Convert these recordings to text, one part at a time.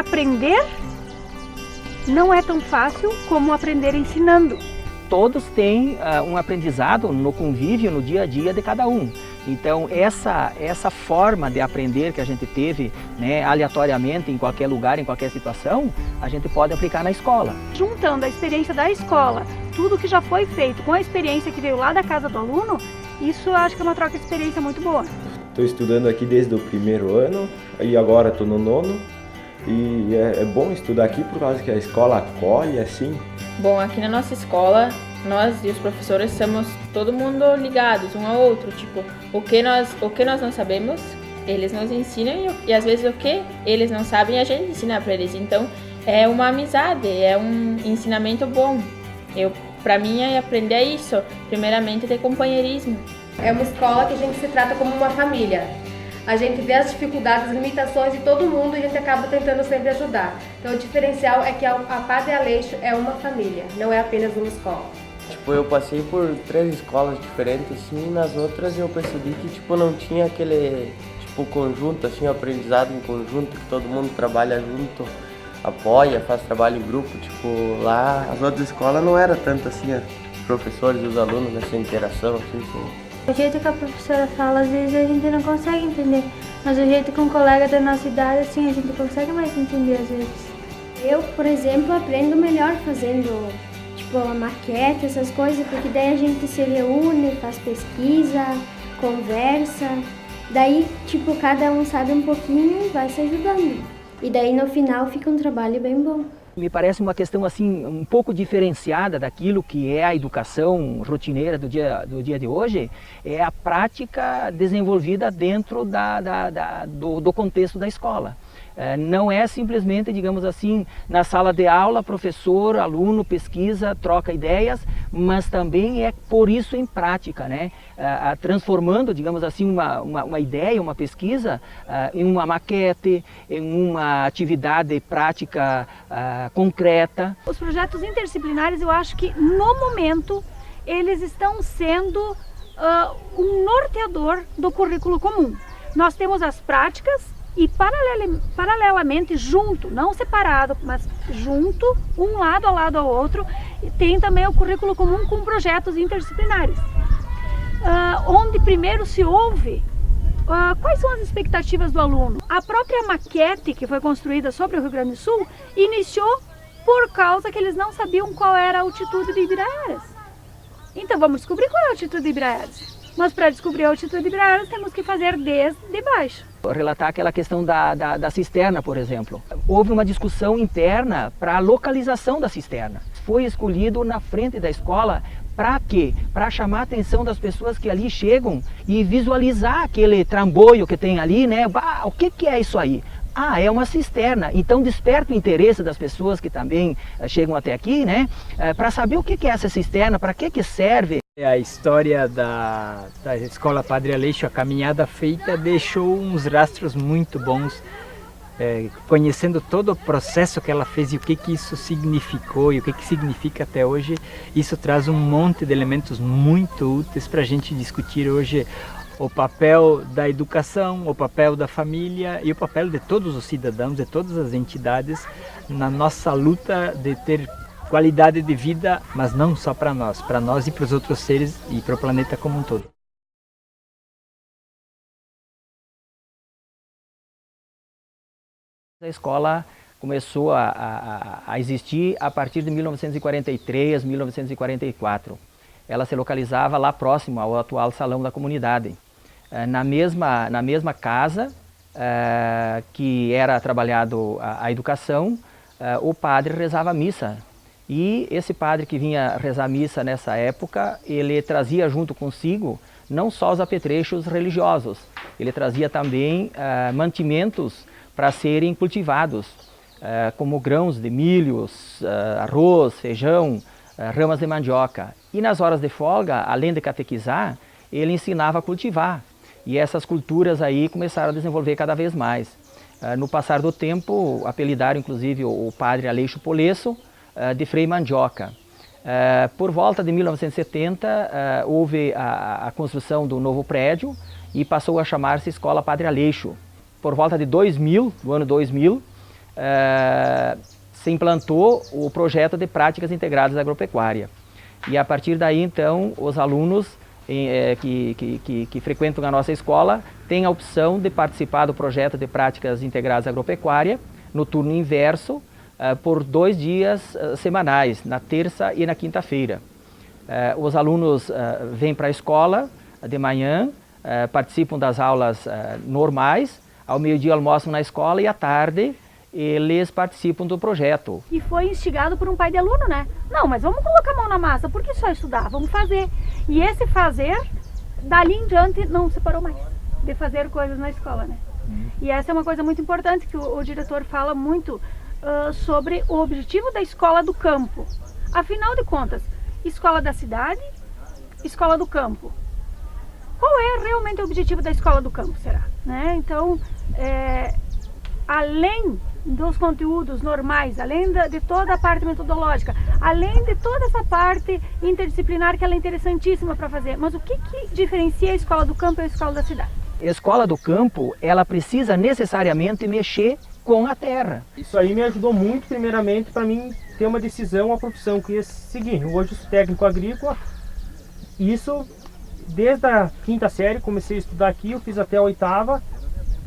aprender não é tão fácil como aprender ensinando. Todos têm um aprendizado no convívio, no dia a dia de cada um. Então essa forma de aprender que a gente teve, né, aleatoriamente em qualquer lugar, em qualquer situação, a gente pode aplicar na escola. Juntando a experiência da escola, tudo que já foi feito com a experiência que veio lá da casa do aluno, isso eu acho que é uma troca de experiência muito boa. Estou estudando aqui desde o primeiro ano e agora estou no nono. E é bom estudar aqui por causa que a escola acolhe, assim. Bom, aqui na nossa escola, nós e os professores somos todo mundo ligados um ao outro. Tipo, o que nós não sabemos, eles nos ensinam e às vezes o que eles não sabem, a gente ensina para eles. Então, é uma amizade, é um ensinamento bom. Para mim, aprender é isso. Primeiramente, ter companheirismo. É uma escola que a gente se trata como uma família. A gente vê as dificuldades, as limitações de todo mundo e a gente acaba tentando sempre ajudar. Então o diferencial é que a Padre Aleixo é uma família, não é apenas uma escola. Tipo, eu passei por 3 escolas diferentes, assim, e nas outras eu percebi que, tipo, não tinha aquele, tipo, conjunto, assim, o aprendizado em conjunto, que todo mundo trabalha junto, apoia, faz trabalho em grupo. Tipo, lá as outras escolas não era tanto assim, os professores e os alunos nessa interação, assim. O jeito que a professora fala, às vezes a gente não consegue entender, mas o jeito que um colega da nossa idade, assim, a gente consegue mais entender às vezes. Eu, por exemplo, aprendo melhor fazendo, tipo, a maquete, essas coisas, porque daí a gente se reúne, faz pesquisa, conversa, daí, tipo, cada um sabe um pouquinho e vai se ajudando. E daí no final fica um trabalho bem bom. Me parece uma questão assim um pouco diferenciada daquilo que é a educação rotineira do dia de hoje, é a prática desenvolvida dentro do contexto da escola. Não é simplesmente, digamos assim, na sala de aula, professor, aluno, pesquisa, troca ideias, mas também é por isso em prática, né? Transformando, digamos assim, uma ideia, uma pesquisa em uma maquete, em uma atividade prática concreta. Os projetos interdisciplinares, eu acho que no momento eles estão sendo um norteador do currículo comum. Nós temos as práticas e paralelamente, junto, não separado, mas junto, um lado ao outro, tem também o currículo comum com projetos interdisciplinares, onde primeiro se ouve quais são as expectativas do aluno. A própria maquete que foi construída sobre o Rio Grande do Sul iniciou por causa que eles não sabiam qual era a altitude de Ibiraiaras. Então vamos descobrir qual é a altitude de Ibiraiaras. Mas para descobrir a altitude de Ibiraiaras temos que fazer desde baixo. Relatar aquela questão da cisterna, por exemplo. Houve uma discussão interna para a localização da cisterna. Foi escolhido na frente da escola para quê? Para chamar a atenção das pessoas que ali chegam e visualizar aquele trambolho que tem ali, né? O que é isso aí? Ah, é uma cisterna. Então desperta o interesse das pessoas que também chegam até aqui, né? Para saber o que é essa cisterna, para que serve. A história da Escola Padre Aleixo, a caminhada feita, deixou uns rastros muito bons, conhecendo todo o processo que ela fez e o que isso significou e o que significa até hoje. Isso traz um monte de elementos muito úteis para a gente discutir hoje o papel da educação, o papel da família e o papel de todos os cidadãos, de todas as entidades na nossa luta de ter qualidade de vida, mas não só para nós e para os outros seres e para o planeta como um todo. A escola começou a existir a partir de 1943, 1944. Ela se localizava lá próximo ao atual Salão da Comunidade. Na mesma casa que era trabalhado a educação, o padre rezava missa. E esse padre que vinha rezar missa nessa época, ele trazia junto consigo não só os apetrechos religiosos, ele trazia também mantimentos para serem cultivados, como grãos de milhos, arroz, feijão, ramas de mandioca. E nas horas de folga, além de catequizar, ele ensinava a cultivar. E essas culturas aí começaram a desenvolver cada vez mais. No passar do tempo, apelidaram inclusive o padre Aleixo Polesso de Frei Mandioca. Por volta de 1970, houve a construção do novo prédio e passou a chamar-se Escola Padre Aleixo. Por volta de 2000, do ano 2000, se implantou o projeto de práticas integradas da agropecuária. E a partir daí, então, os alunos que frequentam a nossa escola têm a opção de participar do projeto de práticas integradas da agropecuária no turno inverso por 2 dias semanais, na terça e na quinta-feira. Os alunos vêm para a escola de manhã, participam das aulas normais, ao meio-dia almoçam na escola e à tarde eles participam do projeto. E foi instigado por um pai de aluno, né? Não, mas vamos colocar a mão na massa, por que só estudar? Vamos fazer. E esse fazer, dali em diante, não se parou mais de fazer coisas na escola, né? E essa é uma coisa muito importante que o diretor fala muito sobre o objetivo da escola do campo. Afinal de contas, escola da cidade, escola do campo. Qual é realmente o objetivo da escola do campo, será? Né? Então, além dos conteúdos normais, além de toda a parte metodológica, além de toda essa parte interdisciplinar que ela é interessantíssima para fazer, mas o que diferencia a escola do campo e a escola da cidade? A escola do campo, ela precisa necessariamente mexer com a terra. Isso aí me ajudou muito, primeiramente, para mim ter uma decisão, a profissão que ia seguir. Hoje eu sou técnico agrícola, isso desde a 5ª série, comecei a estudar aqui, eu fiz até a 8ª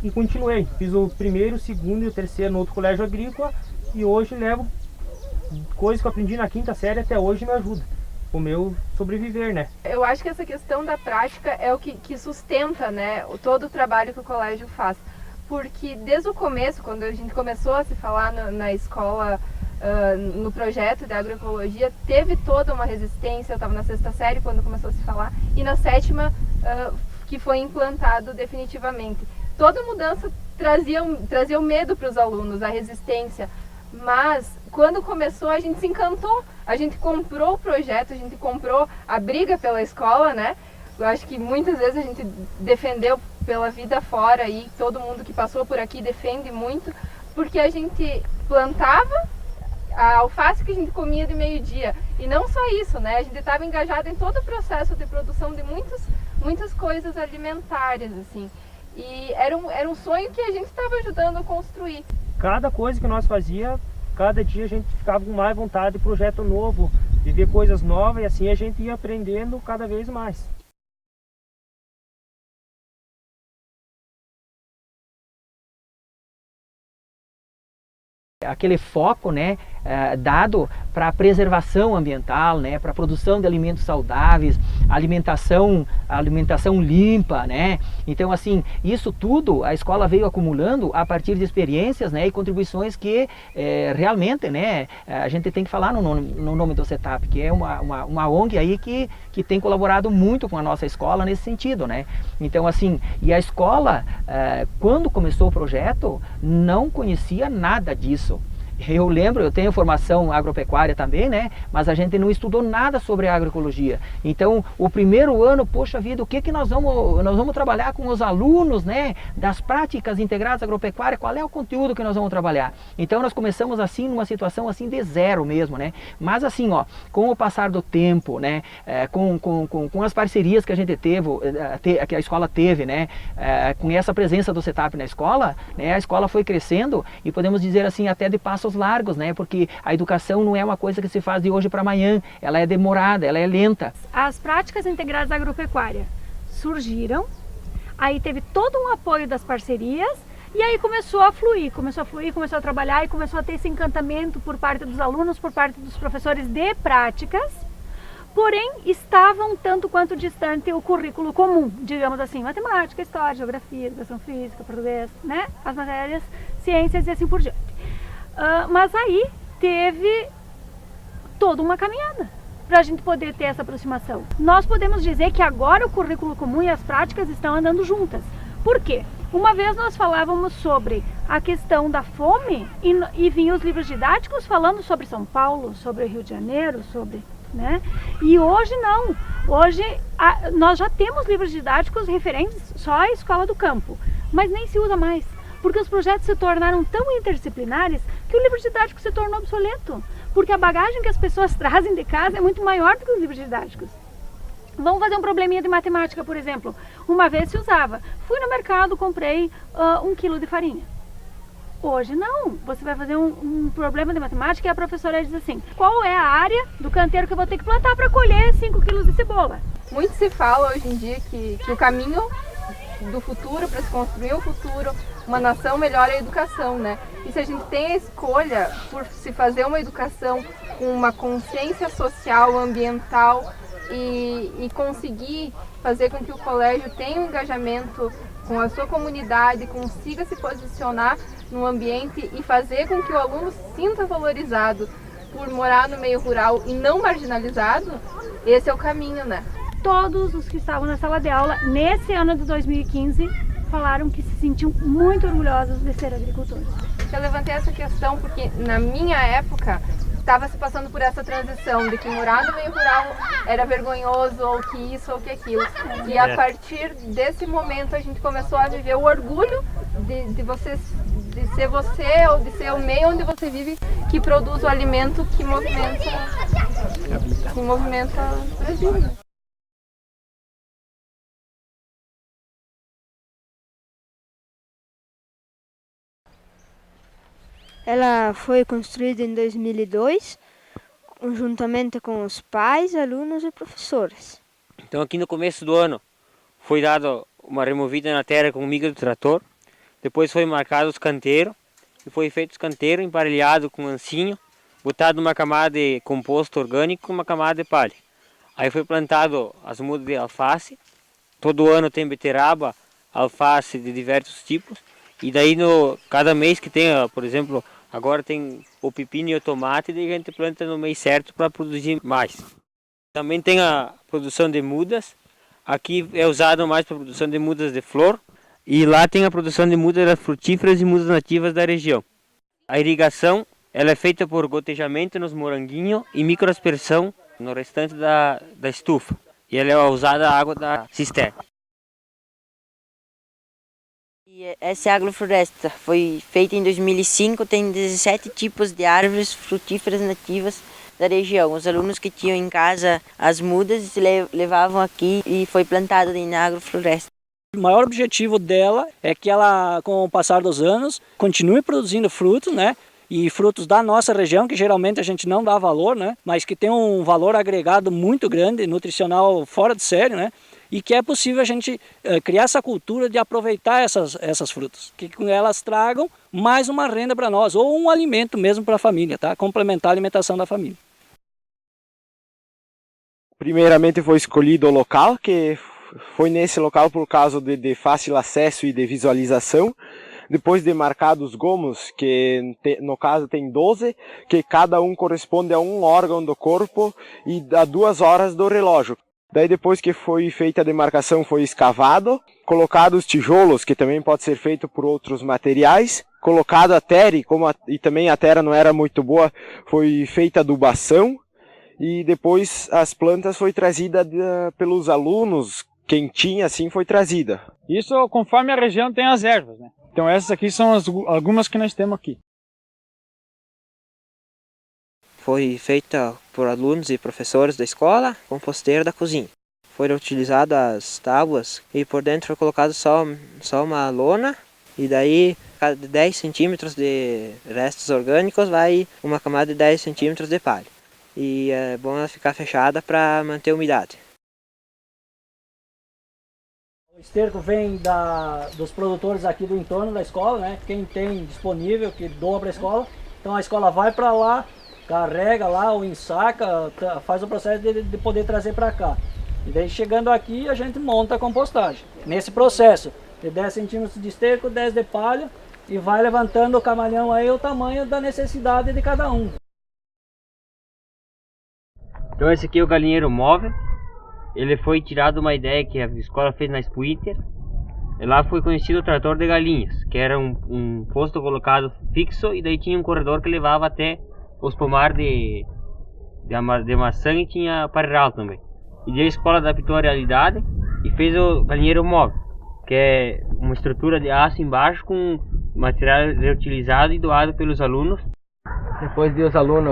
e continuei. Fiz o 1º, o 2º e o 3º no outro colégio agrícola e hoje levo coisas que eu aprendi na 5ª série até hoje me ajuda o meu sobreviver, né? Eu acho que essa questão da prática é o que sustenta, né, todo o trabalho que o colégio faz. Porque desde o começo, quando a gente começou a se falar na escola, no projeto de agroecologia, teve toda uma resistência. Eu estava na 6ª série quando começou a se falar, e na 7ª que foi implantado definitivamente. Toda mudança trazia o medo para os alunos, a resistência, mas quando começou a gente se encantou, a gente comprou o projeto, a gente comprou a briga pela escola, né? Eu acho que muitas vezes a gente defendeu pela vida fora e todo mundo que passou por aqui defende muito, porque a gente plantava a alface que a gente comia de meio-dia. E não só isso, né? A gente estava engajado em todo o processo de produção de muitas coisas alimentares, assim. E era um sonho que a gente estava ajudando a construir. Cada coisa que nós fazia, cada dia a gente ficava com mais vontade de projeto novo, de ver coisas novas, e assim a gente ia aprendendo cada vez mais. Aquele foco, né, dado para a preservação ambiental, né, para a produção de alimentos saudáveis, alimentação limpa, né? Então, assim, isso tudo a escola veio acumulando a partir de experiências, né, e contribuições que realmente, né, a gente tem que falar no nome do CETAP, que é uma ONG aí que tem colaborado muito com a nossa escola nesse sentido, né? Então, assim, e a escola, quando começou o projeto, não conhecia nada disso. Eu lembro, eu tenho formação agropecuária também, né? Mas a gente não estudou nada sobre a agroecologia. Então, o primeiro ano, poxa vida, o que nós vamos trabalhar com os alunos, né? Das práticas integradas agropecuárias, qual é o conteúdo que nós vamos trabalhar? Então, nós começamos assim, numa situação assim de zero mesmo, né? Mas assim, ó, com o passar do tempo, né? Com as parcerias que a gente teve, que a escola teve, né? Com essa presença do CETAP na escola, né? A escola foi crescendo e podemos dizer assim, até de passos largos, né? Porque a educação não é uma coisa que se faz de hoje para amanhã, ela é demorada, ela é lenta. As práticas integradas da agropecuária surgiram, aí teve todo um apoio das parcerias e aí começou a fluir, começou a trabalhar e começou a ter esse encantamento por parte dos alunos, por parte dos professores de práticas, porém estavam tanto quanto distante o currículo comum, digamos assim, matemática, história, geografia, educação física, português, né? As matérias, ciências e assim por diante. Mas aí teve toda uma caminhada para a gente poder ter essa aproximação. Nós podemos dizer que agora o currículo comum e as práticas estão andando juntas. Por quê? Uma vez nós falávamos sobre a questão da fome e vinham os livros didáticos falando sobre São Paulo, sobre o Rio de Janeiro, né? E hoje não. Hoje nós já temos livros didáticos referentes só à escola do campo, mas nem se usa mais. Porque os projetos se tornaram tão interdisciplinares que o livro didático se tornou obsoleto. Porque a bagagem que as pessoas trazem de casa é muito maior do que os livros didáticos. Vamos fazer um probleminha de matemática, por exemplo. Uma vez se usava. Fui no mercado, comprei 1 quilo de farinha. Hoje não, você vai fazer um problema de matemática e a professora diz assim, qual é a área do canteiro que eu vou ter que plantar para colher 5 quilos de cebola? Muito se fala hoje em dia que o caminho do futuro, para se construir o futuro, uma nação melhor é a educação, né? E se a gente tem a escolha por se fazer uma educação com uma consciência social, ambiental e conseguir fazer com que o colégio tenha um engajamento com a sua comunidade, consiga se posicionar no ambiente e fazer com que o aluno se sinta valorizado por morar no meio rural e não marginalizado, esse é o caminho, né? Todos os que estavam na sala de aula nesse ano de 2015 falaram que se sentiam muito orgulhosos de ser agricultores. Eu levantei essa questão porque na minha época estava se passando por essa transição de que morar no meio rural era vergonhoso, ou que isso ou que aquilo. E a partir desse momento a gente começou a viver o orgulho de ser você ou de ser o meio onde você vive que produz o alimento que movimenta o Brasil. Ela foi construída em 2002, juntamente com os pais, alunos e professores. Então aqui no começo do ano foi dado uma removida na terra com o mica do trator, depois foi marcado os canteiros, e foi feito os canteiros emparelhado com ancinho, botado uma camada de composto orgânico e uma camada de palha. Aí foi plantado as mudas de alface, todo ano tem beterraba, alface de diversos tipos, e daí cada mês que tem, por exemplo, agora tem o pepino e o tomate, daí a gente planta no mês certo para produzir mais. Também tem a produção de mudas, aqui é usado mais para a produção de mudas de flor, e lá tem a produção de mudas frutíferas e mudas nativas da região. A irrigação ela é feita por gotejamento nos moranguinhos e microaspersão no restante da estufa, e ela é usada a água da cisterna. Essa agrofloresta foi feita em 2005, tem 17 tipos de árvores frutíferas nativas da região. Os alunos que tinham em casa as mudas levavam aqui e foi plantada na agrofloresta. O maior objetivo dela é que ela, com o passar dos anos, continue produzindo frutos, né? E frutos da nossa região, que geralmente a gente não dá valor, né? Mas que tem um valor agregado muito grande, nutricional fora de série, né? E que é possível a gente criar essa cultura de aproveitar essas frutas, que com elas tragam mais uma renda para nós, ou um alimento mesmo para a família, tá? Complementar a alimentação da família. Primeiramente foi escolhido o local, que foi nesse local por causa de fácil acesso e de visualização. Depois de marcados os gomos, que no caso tem 12, que cada um corresponde a um órgão do corpo e a 2 horas do relógio. Daí depois que foi feita a demarcação foi escavado, colocado os tijolos, que também pode ser feito por outros materiais, colocado a terra, e também a terra não era muito boa, foi feita adubação, e depois as plantas foi trazida pelos alunos, quem tinha assim foi trazida. Isso conforme a região tem as ervas, né? Então essas aqui são algumas que nós temos aqui. Foi feita por alunos e professores da escola, composteira da cozinha. Foram utilizadas as tábuas e por dentro foi colocado só uma lona, e daí cada 10 centímetros de restos orgânicos vai uma camada de 10 centímetros de palha. E é bom ela ficar fechada para manter a umidade. O esterco vem dos produtores aqui do entorno da escola, né? Quem tem disponível, que doa para a escola. Então a escola vai para lá, carrega lá ou ensaca, faz o processo de poder trazer para cá. E daí chegando aqui a gente monta a compostagem. Nesse processo de 10 centímetros de esterco, 10 de palha, e vai levantando o camalhão aí o tamanho da necessidade de cada um. Então esse aqui é o galinheiro móvel. Ele foi tirado de uma ideia que a escola fez na Expo Inter. E lá foi conhecido o trator de galinhas, que era um posto colocado fixo, e daí tinha um corredor que levava até os pomar de maçã, e tinha parreiral também. E daí a escola adaptou a realidade e fez o galinheiro móvel, que é uma estrutura de aço embaixo com material reutilizado e doado pelos alunos. Depois de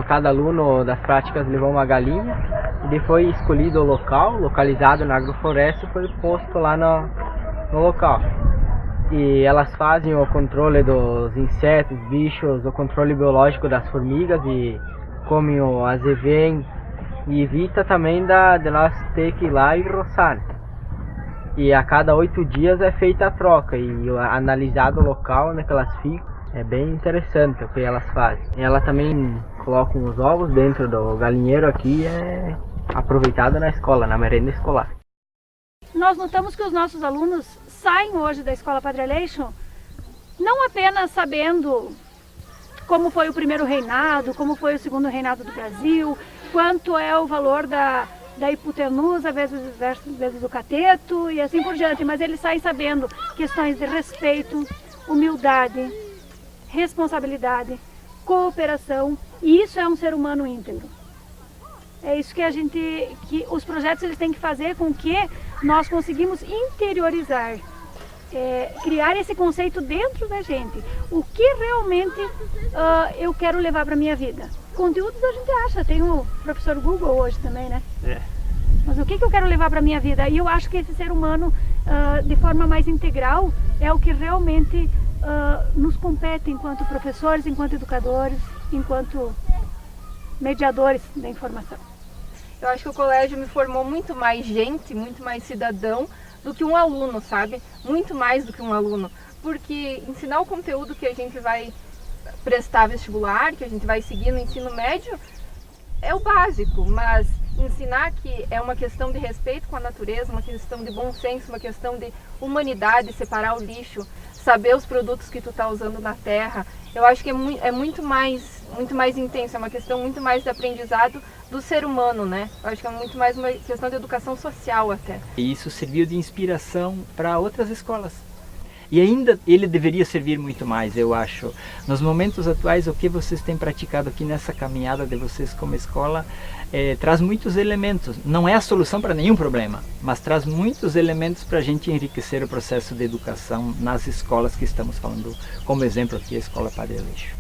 cada aluno das práticas levou uma galinha, e foi escolhido o local, localizado na agrofloresta, e foi posto lá no local. e elas fazem o controle dos insetos, bichos, o controle biológico das formigas e comem o azevém e evita também de nós ter que ir lá e roçar. E a cada 8 dias é feita a troca e analisado o local onde elas ficam. É bem interessante o que elas fazem. E ela também coloca os ovos dentro do galinheiro aqui, é aproveitado na escola, na merenda escolar. Nós notamos que os nossos alunos saem hoje da Escola Padre Aleixo não apenas sabendo como foi o primeiro reinado, como foi o segundo reinado do Brasil, quanto é o valor da hipotenusa vezes o cateto e assim por diante, mas eles saem sabendo questões de respeito, humildade, responsabilidade, cooperação, e isso é um ser humano íntegro. É isso que os projetos eles têm que fazer com que nós conseguimos interiorizar, criar esse conceito dentro da gente. O que realmente eu quero levar para a minha vida? Conteúdos a gente acha, tem o professor Google hoje também, né? Mas o que eu quero levar para a minha vida? E eu acho que esse ser humano, de forma mais integral, é o que realmente nos compete enquanto professores, enquanto educadores, enquanto mediadores da informação. Eu acho que o colégio me formou muito mais gente, muito mais cidadão do que um aluno, sabe? Muito mais do que um aluno. Porque ensinar o conteúdo que a gente vai prestar vestibular, que a gente vai seguir no ensino médio, é o básico, mas ensinar que é uma questão de respeito com a natureza, uma questão de bom senso, uma questão de humanidade, separar o lixo, saber os produtos que tu está usando na terra, eu acho que é muito mais intenso, é uma questão muito mais de aprendizado do ser humano, né? Eu acho que é muito mais uma questão de educação social até. E isso serviu de inspiração para outras escolas. E ainda ele deveria servir muito mais, eu acho. Nos momentos atuais, o que vocês têm praticado aqui nessa caminhada de vocês como escola traz muitos elementos. Não é a solução para nenhum problema, mas traz muitos elementos para a gente enriquecer o processo de educação nas escolas que estamos falando, como exemplo aqui a Escola Padre Aleixo.